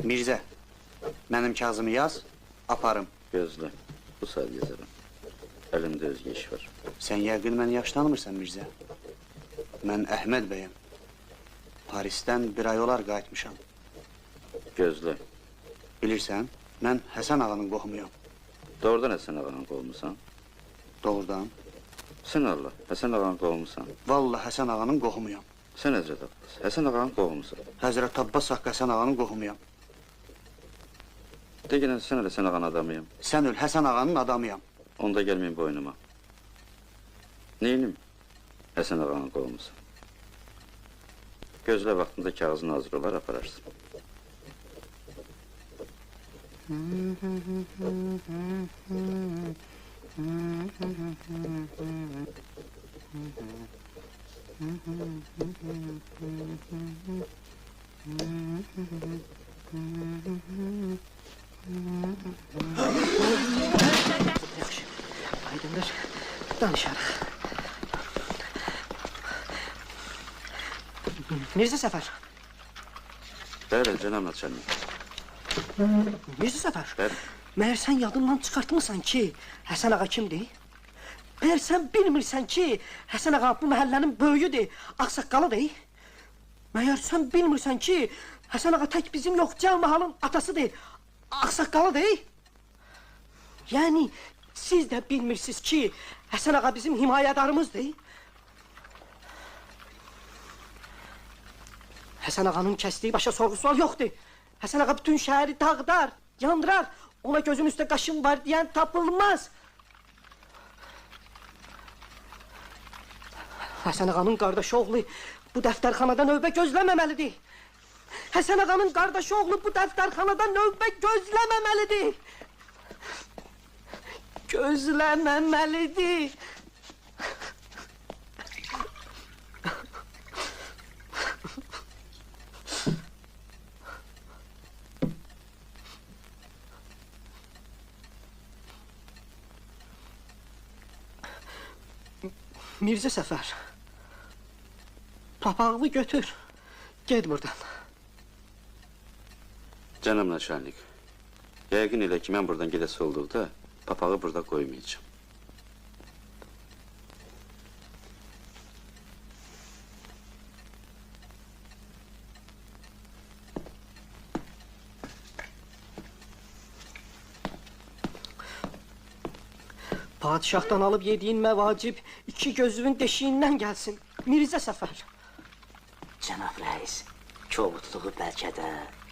Mirzə, mənim kağızımı yaz, aparım. Gözlə, bu saat yazarım. Əlimdə özgə iş var. Sən yəqin məni yaxşı tanımırsan Mirzə. Mən Əhməd bəyəm. Parisdən bir ay olar qayıtmışam. Gözlə. Bilirsən, mən Həsən ağanın qohumuyam. Doğrudan Həsən ağanın qolmusan? Doğrudan. Sən Allah, Həsən ağanın qolmusan. Vallahi Həsən ağanın qohumuyam. Sən Həzrət Abbas, Həsən ağanın qolmusan. Həzrət Abbas haqqı Həsən ağanın qohumuyam. Deginən sən elə Həsən ağanın adamıyım. Sən öl, Həsən ağanın adamıyam. Onda gəlməyin boynuma. Neynim? Həsən ağanın qolmusan. Gözlə vaxtında kağızın hazır olar, apararsın. Yaxşı, aydındır, danışarıq. Mirzə Səfər. Bəli, cənab naçalnik. Mirzə Səfər. Bəli. Məyər sən yadından çıxartmırsan ki, Həsən ağa kimdir? Məyər sən bilmirsən ki, Həsən ağa bu məhəllənin böyüyüdür, ağsaqqalıdır? Məyər sən bilmirsən ki, Həsən ağa tək bizim yox, cəl mahalın atasıdır, ağsaqqalıdır? Yəni, siz də bilmirsiniz ki, Həsən ağa bizim himayədarımızdır? Həsən ağanın kəsdiyi başa sorğu-sual yoxdur. Həsən ağa bütün şəhəri dağıdar, yandırar. Ona gözün üstə qaşın var deyən tapılmaz. Həsən ağanın qardaşı oğlu bu dəftərxanada növbə gözləməməlidir. Həsən ağanın qardaşı oğlu bu dəftərxanada növbə gözləməməlidir. Gözləməməlidir. Mirzə Səfər, papağını götür, ged buradan. Cənab naçalnik, yəqin elə ki, mən buradan gedəsi olduqda, papağı burada qoymayacağım. Padişahdan alıb yediyin məvacib iki gözünün deşiyindən gəlsin. Mirzə Səfər. Cənab rəis, kobudluğu bəlkə də